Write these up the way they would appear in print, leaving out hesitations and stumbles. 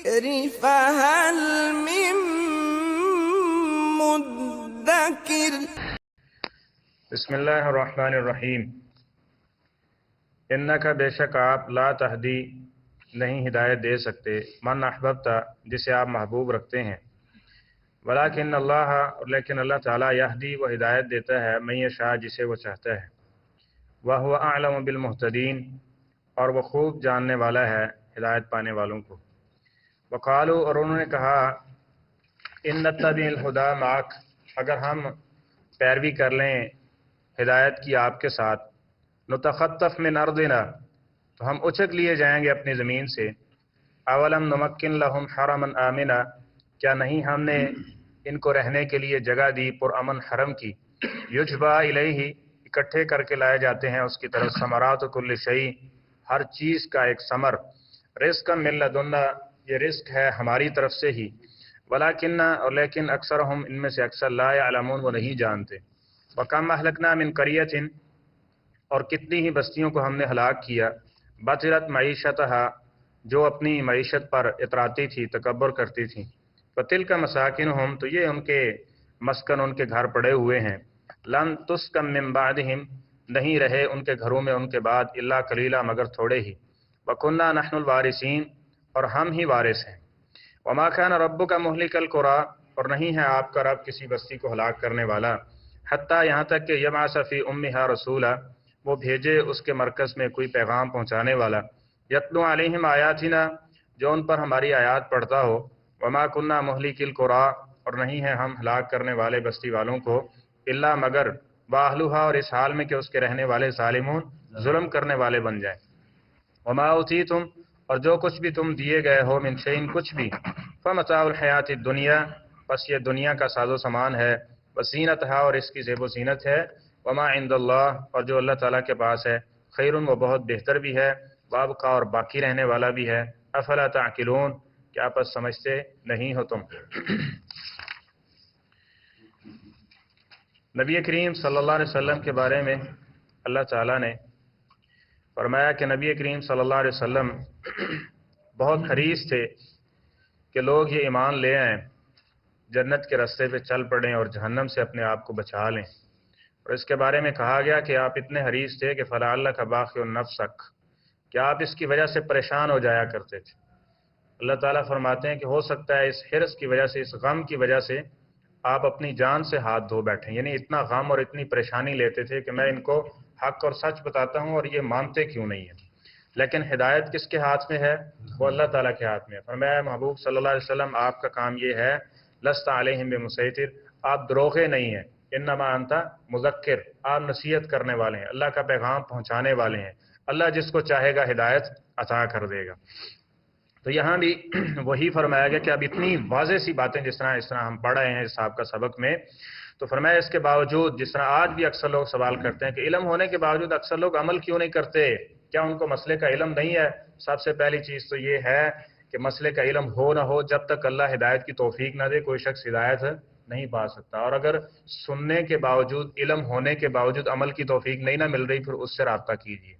الذكر فهل من مدكر بسم اللہ الرحمن الرحیم۔ انکا بے شک آپ لا تہدی نہیں ہدایت دے سکتے من احببتا جسے آپ محبوب رکھتے ہیں، ولیکن اللہ لیکن اللہ تعالیٰ یہدی وہ ہدایت دیتا ہے من یشاء جسے وہ چاہتا ہے، وہو اعلم بالمہتدین اور وہ خوب جاننے والا ہے ہدایت پانے والوں کو۔ وقالو اور انہوں نے کہا ان نتبع الہدی معک اگر ہم پیروی کر لیں ہدایت کی آپ کے ساتھ، نتخطف من ارضنا تو ہم اچک لیے جائیں گے اپنی زمین سے، اولم نمکن لہم حرما آمنا کیا نہیں ہم نے ان کو رہنے کے لیے جگہ دی پرامن حرم کی، یجبا الیہ اکٹھے کر کے لائے جاتے ہیں اس کی طرف ثمرات کل شیء ہر چیز کا ایک ثمر، رزقا من لدنا یہ رزق ہے ہماری طرف سے ہی، ولیکن اور لیکن اکثرہم ان میں سے اکثر لا یعلمون وہ نہیں جانتے۔ وَكَمْ أَهْلَكْنَا مِنْ قَرْيَةٍ اور کتنی ہی بستیوں کو ہم نے ہلاک کیا، بطرت معیشتها جو اپنی معیشت پر اتراتی تھی تکبر کرتی تھی، وَتِلْكَ مَسَاكِنُهُمْ تو یہ ان کے مسکن ان کے گھر پڑے ہوئے ہیں، لَن تُسْكَن مِّن بَعْدِهِمْ نہیں رہے ان کے گھروں میں ان کے بعد الا قلیلا مگر تھوڑے ہی، وَكُنَّا نَحْنُ الْوَارِثِينَ اور ہم ہی وارث ہیں، وَمَا كَانَ رَبُّكَ مُهْلِكَ الْقُرَىٰ اور نہیں ہے آپ کا رب کسی بستی کو ہلاک کرنے والا، حتیٰ یہاں تک کہ یبعث فی امہا رسولا وہ بھیجے اس کے مرکز میں کوئی پیغام پہنچانے والا، یتلو علیہم آیاتنا جو ان پر ہماری آیات پڑھتا ہو، وما کننا مہلک القریٰ اور نہیں ہے ہم ہلاک کرنے والے بستی والوں کو، الا مگر واہلوہا اور اس حال میں کہ اس کے رہنے والے ظالمون ظلم کرنے والے بن جائیں، وما اوتیتم اور جو کچھ بھی تم دیے گئے ہو من شیء کچھ بھی، فمتاع الحیات الدنیا بس یہ دنیا کا ساز و سامان ہے، وزینتہا اور اس کی زیب و زینت ہے، وما عند اللہ اور جو اللہ تعالیٰ کے پاس ہے، خیر وہ بہت بہتر بھی ہے، وابقا اور باقی رہنے والا بھی ہے، افلا تعقلون کیا پس سمجھتے نہیں ہو تم۔ نبی کریم صلی اللہ علیہ وسلم کے بارے میں اللہ تعالیٰ نے فرمایا کہ نبی کریم صلی اللہ علیہ وسلم بہت حریص تھے کہ لوگ یہ ایمان لے آئیں، جنت کے راستے پہ چل پڑیں اور جہنم سے اپنے آپ کو بچا لیں، اور اس کے بارے میں کہا گیا کہ آپ اتنے حریص تھے کہ فَلَعَلَّكَ بَاخِعٌ نَفْسَكَ کہ آپ اس کی وجہ سے پریشان ہو جایا کرتے تھے۔ اللہ تعالیٰ فرماتے ہیں کہ ہو سکتا ہے اس حرص کی وجہ سے، اس غم کی وجہ سے آپ اپنی جان سے ہاتھ دھو بیٹھیں، یعنی اتنا غم اور اتنی پریشانی لیتے تھے کہ میں ان کو حق اور سچ بتاتا ہوں اور یہ مانتے کیوں نہیں ہیں۔ لیکن ہدایت کس کے ہاتھ میں ہے؟ وہ اللہ تعالیٰ کے ہاتھ میں ہے۔ فرمایا محبوب صلی اللہ علیہ وسلم آپ کا کام یہ ہے لست علیہم بمسیطر آپ دروغے نہیں ہیں، انما انت مذکر آپ نصیحت کرنے والے ہیں، اللہ کا پیغام پہنچانے والے ہیں، اللہ جس کو چاہے گا ہدایت عطا کر دے گا۔ تو یہاں بھی وہی فرمایا گیا کہ اب اتنی واضح سی باتیں جس طرح ہم پڑھ رہے ہیں اس صاحب کا سبق میں، تو فرمایا اس کے باوجود جس طرح آج بھی اکثر لوگ سوال کرتے ہیں کہ علم ہونے کے باوجود اکثر لوگ عمل کیوں نہیں کرتے، کیا ان کو مسئلے کا علم نہیں ہے؟ سب سے پہلی چیز تو یہ ہے کہ مسئلے کا علم ہو نہ ہو، جب تک اللہ ہدایت کی توفیق نہ دے کوئی شخص ہدایت نہیں پا سکتا، اور اگر سننے کے باوجود علم ہونے کے باوجود عمل کی توفیق نہیں نہ مل رہی، پھر اس سے رابطہ کیجیے،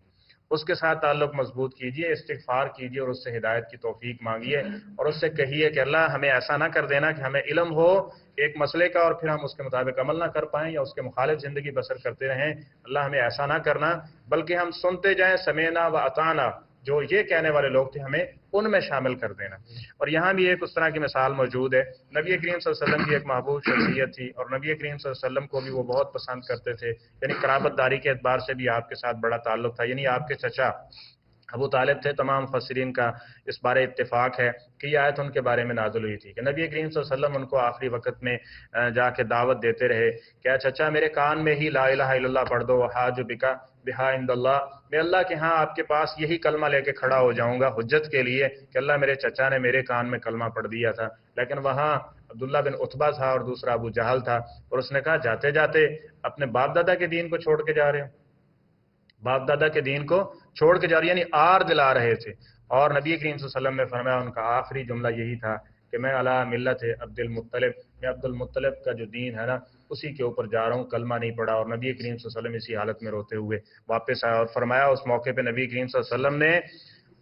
اس کے ساتھ تعلق مضبوط کیجیے، استغفار کیجیے اور اس سے ہدایت کی توفیق مانگیے، اور اس سے کہیے کہ اللہ ہمیں ایسا نہ کر دینا کہ ہمیں علم ہو ایک مسئلے کا اور پھر ہم اس کے مطابق عمل نہ کر پائیں یا اس کے مخالف زندگی بسر کرتے رہیں، اللہ ہمیں ایسا نہ کرنا، بلکہ ہم سنتے جائیں سمعنا و اطعنا جو یہ کہنے والے لوگ تھے ہمیں ان میں شامل کر دینا۔ اور یہاں بھی ایک اس طرح کی مثال موجود ہے، نبی کریم صلی اللہ علیہ وسلم کی ایک محبوب شخصیت تھی اور نبی کریم صلی اللہ علیہ وسلم کو بھی وہ بہت پسند کرتے تھے، یعنی قرابت داری کے اعتبار سے بھی آپ کے ساتھ بڑا تعلق تھا، یعنی آپ کے چچا ابو طالب تھے۔ تمام مفسرین کا اس بارے اتفاق ہے کہ یہ آیت ان کے بارے میں نازل ہوئی تھی کہ نبی کریم صلی اللہ علیہ وسلم ان کو آخری وقت میں جا کے دعوت دیتے رہے کہ اے چچا میرے کان میں ہی لا الہ الا اللہ پڑھ دو، وحاج بکا بہا عند اللہ، میں اللہ کے ہاں آپ کے پاس یہی کلمہ لے کے کھڑا ہو جاؤں گا حجت کے لیے کہ اللہ میرے چچا نے میرے کان میں کلمہ پڑھ دیا تھا۔ لیکن وہاں عبداللہ بن عتبہ تھا اور دوسرا ابو جہل تھا، اور اس نے کہا جاتے جاتے اپنے باپ دادا کے دین کو چھوڑ کے جا رہے ہو، باپ دادا کے دین کو چھوڑ کے جا رہی، یعنی آر دلا رہے تھے۔ اور نبی کریم صلی اللہ علیہ وسلم نے فرمایا ان کا آخری جملہ یہی تھا کہ میں علی ملت عبد المطلب، میں عبد المطلب کا جو دین ہے نا اسی کے اوپر جا رہا ہوں، کلمہ نہیں پڑھا۔ اور نبی کریم صلی اللہ علیہ وسلم اسی حالت میں روتے ہوئے واپس آیا، اور فرمایا اس موقع پہ نبی کریم صلی اللہ علیہ وسلم نے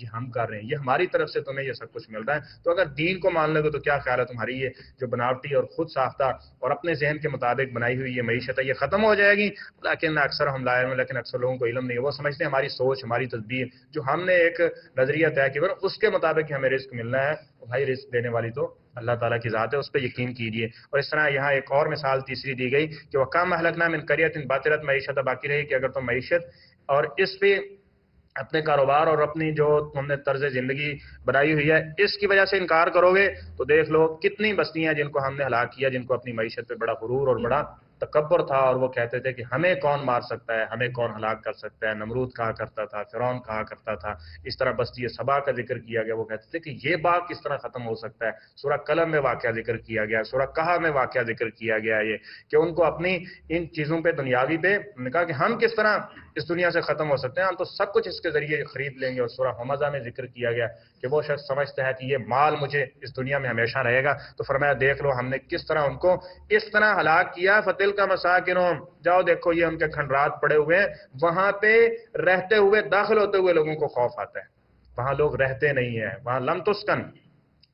یہ ہم کر رہے ہیں، یہ ہماری طرف سے تمہیں یہ سب کچھ مل رہا ہے۔ تو اگر دین کو مان لو گے تو کیا خیال ہے تمہاری یہ جو بناوٹی اور خود ساختہ اور اپنے ذہن کے مطابق بنائی ہوئی یہ معیشت ہے یہ ختم ہو جائے گی؟ لیکن اکثر ہم لا علم، لیکن اکثر لوگوں کو علم نہیں ہے، وہ سمجھتے ہیں ہماری سوچ، ہماری تدبیر جو ہم نے ایک نظریہ طے کیا اس کے مطابق ہمیں رزق ملنا ہے۔ بھائی رزق دینے والی تو اللہ تعالیٰ کی ذات ہے، اس پہ یقین کیجیے۔ اور اس طرح یہاں ایک اور مثال تیسری دی گئی کہ وَكَمْ أَهْلَكْنَا مِنْ قَرْيَةٍ بَطِرَتْ مَعِيشَتُهَا، باقی رہی کہ اگر تم معیشت اور اس پہ اپنے کاروبار اور اپنی جو تم نے طرز زندگی بنائی ہوئی ہے اس کی وجہ سے انکار کرو گے تو دیکھ لو کتنی بستیاں جن کو ہم نے ہلاک کیا، جن کو اپنی معیشت پہ بڑا غرور اور بڑا تکبر تھا، اور وہ کہتے تھے کہ ہمیں کون مار سکتا ہے، ہمیں کون ہلاک کر سکتا ہے۔ نمرود کہا کرتا تھا، فرعون کہا کرتا تھا۔ اس طرح بستی سبا کا ذکر کیا گیا، وہ کہتے تھے کہ یہ باغ کس طرح ختم ہو سکتا ہے۔ سورہ قلم میں واقعہ ذکر کیا گیا، سورہ کہا میں واقعہ ذکر کیا گیا یہ کہ ان کو اپنی ان چیزوں پہ دنیاوی پہ نے کہا کہ ہم کس طرح اس دنیا سے ختم ہو سکتے ہیں، ہم تو سب کچھ اس کے ذریعے خرید لیں گے۔ اور سورہ حمزہ میں ذکر کیا گیا کہ وہ شخص سمجھتا ہے کہ یہ مال مجھے اس دنیا میں ہمیشہ رہے گا، تو فرمایا دیکھ لو ہم نے کس طرح ان کو اس طرح ہلاک کیا۔ فتل کا مساکنوں، جاؤ دیکھو یہ ان کے کھنڈرات پڑے ہوئے ہیں، وہاں پہ رہتے ہوئے داخل ہوتے ہوئے لوگوں کو خوف آتا ہے، وہاں لوگ رہتے نہیں ہیں، وہاں لم تسکن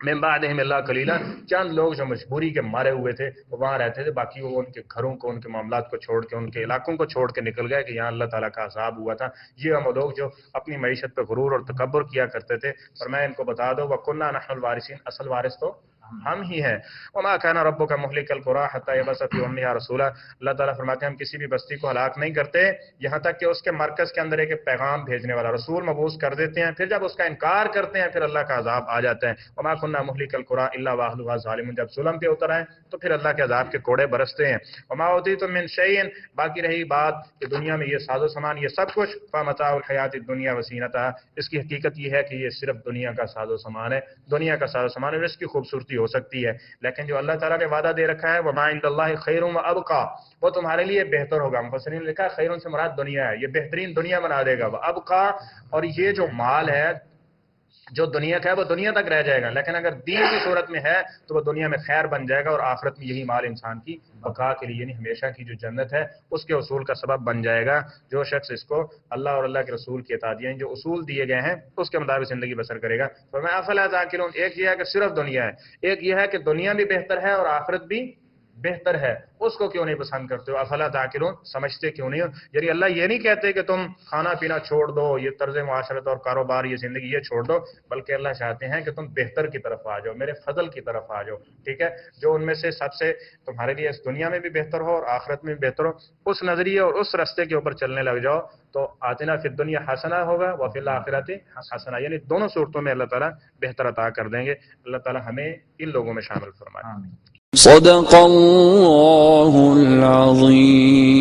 من بعدہم الا قلیلا، چند لوگ جو مجبوری کے مارے ہوئے تھے وہ وہاں رہتے تھے، باقی وہ ان کے گھروں کو، ان کے معاملات کو چھوڑ کے، ان کے علاقوں کو چھوڑ کے نکل گئے کہ یہاں اللہ تعالیٰ کا عذاب ہوا تھا۔ یہ ہم لوگ جو اپنی معیشت پہ غرور اور تکبر کیا کرتے تھے، اور میں ان کو بتا دو وَكُنَّا نَحْنُ الْوَارِثِينَ، اصل وارث تو ہم ہی ہیں۔ وَمَا كَانَ رَبُّكَ مُهْلِكَ الْقُرَىٰ حَتَّىٰ يَبْعَثَ فِي أُمِّهَا رَسُولًا، اللہ تعالیٰ فرماتے ہیں ہم کسی بھی بستی کو ہلاک نہیں کرتے یہاں تک کہ اس کے مرکز کے اندر ایک پیغام بھیجنے والا رسول مبعوث کر دیتے ہیں، پھر جب اس کا انکار کرتے ہیں پھر اللہ کا عذاب آ جاتا ہے۔ وَمَا كُنَّا مُهْلِكَ الْقُرَىٰ إِلَّا وَأَهْلُهَا ظَالِمُونَ، جب ظلم پہ اتر آئے تو پھر اللہ کے عذاب کے کوڑے برستے ہیں۔ وَمَا أُوتِيتُم مِّن شَيْءٍ، باقی رہی بات کہ دنیا میں یہ ساز و سامان یہ سب کچھ فَمَتَاعُ الْحَيَاةِ الدُّنْيَا وَزِینَتُهَا، اس کی حقیقت یہ ہے کہ یہ صرف دنیا کا ساز و سامان ہے، دنیا کا ساز و سامان ہے، اس کی خوبصورتی ہو سکتی ہے، لیکن جو اللہ تعالیٰ نے وعدہ دے رکھا ہے وَمَا عِندَ اللَّهِ خَيْرٌ وَأَبْقَىٰ، وہ تمہارے لیے بہتر ہوگا۔ مفسرین نے لکھا خیرون سے مراد دنیا ہے، یہ بہترین دنیا بنا دے گا۔ وَأَبْقَىٰ، اور یہ جو مال ہے جو دنیا کا ہے وہ دنیا تک رہ جائے گا، لیکن اگر دین کی صورت میں ہے تو وہ دنیا میں خیر بن جائے گا، اور آخرت میں یہی مال انسان کی بقا کے لیے یعنی ہمیشہ کی جو جنت ہے اس کے حصول کا سبب بن جائے گا۔ جو شخص اس کو اللہ اور اللہ کے رسول کی اطاعت یعنی جو اصول دیے گئے ہیں اس کے مطابق زندگی بسر کرے گا۔ فرمایا افلا تعقلون، ایک یہ ہے کہ صرف دنیا ہے، ایک یہ ہے کہ دنیا بھی بہتر ہے اور آخرت بھی بہتر ہے، اس کو کیوں نہیں پسند کرتے ہو؟ افلا تعقلون، سمجھتے کیوں نہیں ہو؟ یعنی اللہ یہ نہیں کہتے کہ تم کھانا پینا چھوڑ دو، یہ طرز معاشرت اور کاروبار یہ زندگی یہ چھوڑ دو، بلکہ اللہ چاہتے ہیں کہ تم بہتر کی طرف آ جاؤ، میرے فضل کی طرف آ جاؤ، ٹھیک ہے، جو ان میں سے سب سے تمہارے لیے اس دنیا میں بھی بہتر ہو اور آخرت میں بھی بہتر ہو، اس نظریے اور اس راستے کے اوپر چلنے لگ جاؤ تو آتنا فی الدنیا حسنہ ہوگا وفی الآخرۃ حسنہ، یعنی دونوں صورتوں میں اللہ تعالیٰ بہتر عطا کر دیں گے۔ اللہ تعالیٰ ہمیں ان لوگوں میں شامل فرمائے۔ صدق اللہ العظیم۔